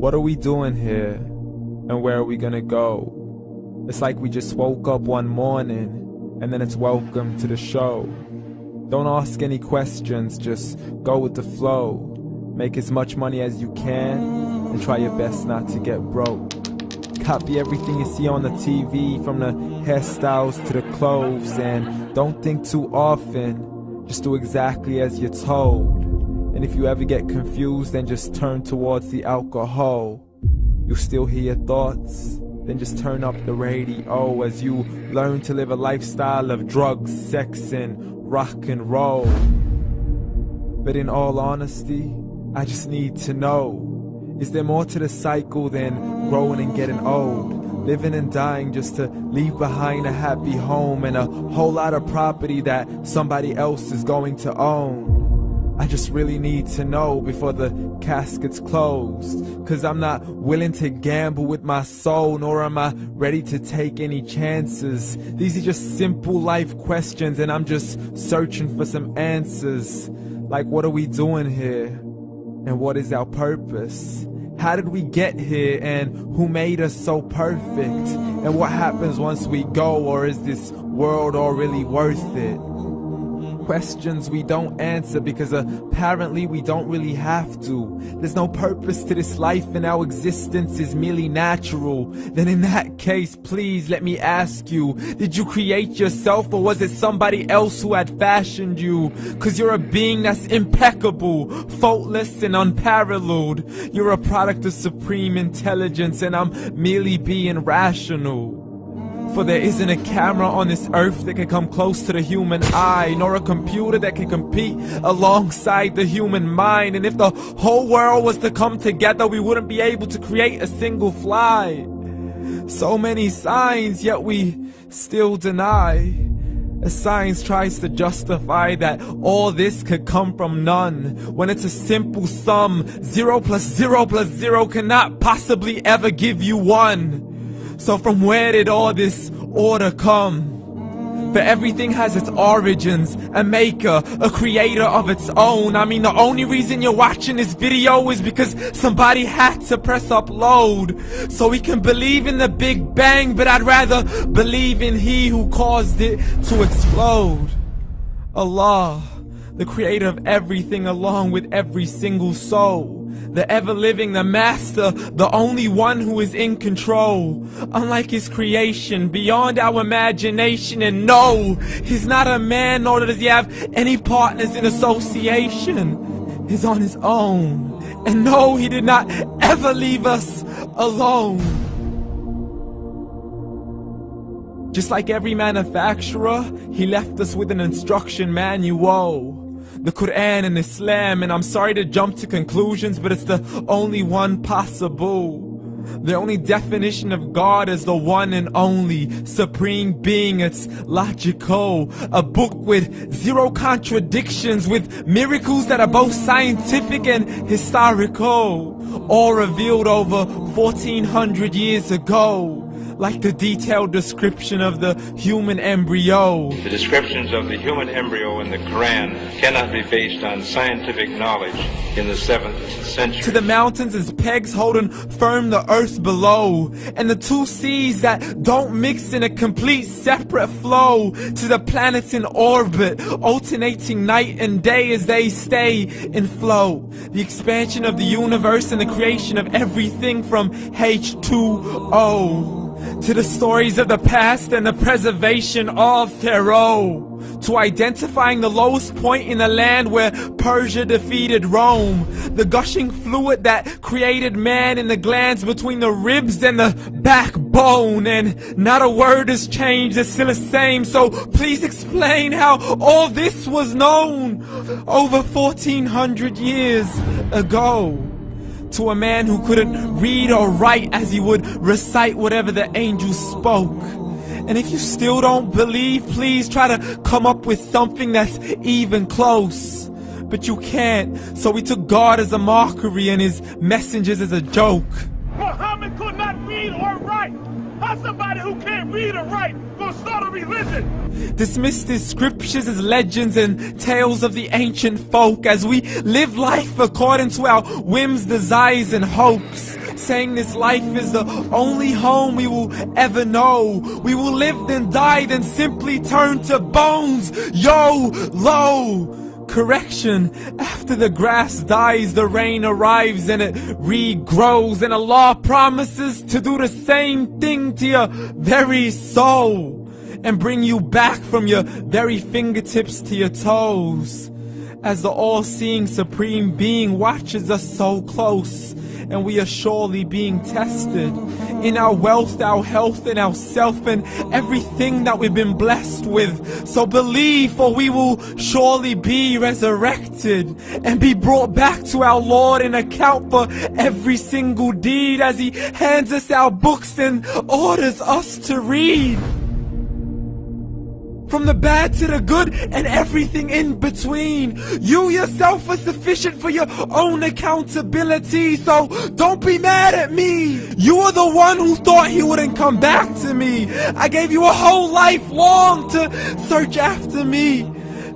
What are we doing here? And where are we gonna go? It's like we just woke up one morning and then it's welcome to the show. Don't ask any questions, just go with the flow. Make as much money as you can and try your best not to get broke. Copy everything you see on the TV, from the hairstyles to the clothes, and don't think too often, just do exactly as you're told. And if you ever get confused, then just turn towards the alcohol. You still hear your thoughts? Then just turn up the radio as you learn to live a lifestyle of drugs, sex, and rock and roll. But in all honesty, I just need to know, is there more to the cycle than growing and getting old? Living and dying just to leave behind a happy home and a whole lot of property that somebody else is going to own. I just really need to know before the casket's closed, 'cause I'm not willing to gamble with my soul, nor am I ready to take any chances. These are just simple life questions and I'm just searching for some answers. Like, what are we doing here? And what is our purpose? How did we get here, and who made us so perfect? And what happens once we go, or is this world all really worth it? Questions we don't answer because apparently we don't really have to. There's no purpose to this life and our existence is merely natural. Then in that case, please let me ask you, did you create yourself, or was it somebody else who had fashioned you? 'Cause you're a being that's impeccable, faultless and unparalleled. You're a product of supreme intelligence and I'm merely being rational. For there isn't a camera on this earth that can come close to the human eye, nor a computer that can compete alongside the human mind. And if the whole world was to come together, we wouldn't be able to create a single fly. So many signs, yet we still deny. As science tries to justify that all this could come from none, when it's a simple sum. 0 plus 0 plus 0 cannot possibly ever give you 1. So from where did all this order come? For everything has its origins, a maker, a creator of its own. I mean, the only reason you're watching this video is because somebody had to press upload. So we can believe in the Big Bang, but I'd rather believe in He who caused it to explode. Allah, the creator of everything along with every single soul. The ever-living, the master, the only one who is in control. Unlike his creation, beyond our imagination. And no, he's not a man, nor does he have any partners in association. He's on his own. And no, he did not ever leave us alone. Just like every manufacturer, he left us with an instruction manual. The Quran and Islam, and I'm sorry to jump to conclusions, but it's the only one possible. The only definition of God is the one and only supreme being. It's logical, a book with 0 contradictions, with miracles that are both scientific and historical, all revealed over 1400 years ago. Like the detailed description of the human embryo. The descriptions of the human embryo in the Quran cannot be based on scientific knowledge in the 7th century. To the mountains as pegs holding firm the earth below, and the 2 seas that don't mix in a complete separate flow. To the planets in orbit, alternating night and day as they stay in flow. The expansion of the universe and the creation of everything from H2O. To the stories of the past and the preservation of Pharaoh. To identifying the lowest point in the land where Persia defeated Rome. The gushing fluid that created man in the glands between the ribs and the backbone. And not a word has changed, it's still the same. So please explain how all this was known over 1400 years ago. To a man who couldn't read or write, as he would recite whatever the angels spoke. And if you still don't believe, please try to come up with something that's even close. But you can't, so we took God as a mockery and his messengers as a joke. Muhammad could not read or write. How's somebody who can't read or write gonna start a religion? Dismiss his scriptures as legends and tales of the ancient folk, as we live life according to our whims, desires, and hopes. saying this life is the only home we will ever know. We will live then die, then simply turn to bones. YOLO! Correction, after the grass dies, the rain arrives and it regrows, and Allah promises to do the same thing to your very soul and bring you back from your very fingertips to your toes, as the all-seeing supreme being watches us so close, and we are surely being tested in our wealth, our health, and our self, and everything that we've been blessed with. So believe, for we will surely be resurrected and be brought back to our Lord and account for every single deed, as He hands us our books and orders us to read. From the bad to the good and everything in between. You yourself are sufficient for your own accountability, so don't be mad at me. You are the one who thought He wouldn't come back to me. I gave you a whole life long to search after me,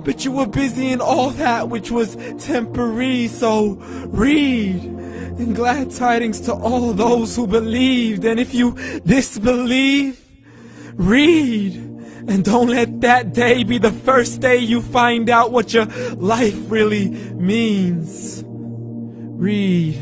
but you were busy in all that which was temporary. So read, and glad tidings to all those who believed. And if you disbelieve, read. And don't let that day be the first day you find out what your life really means. Read.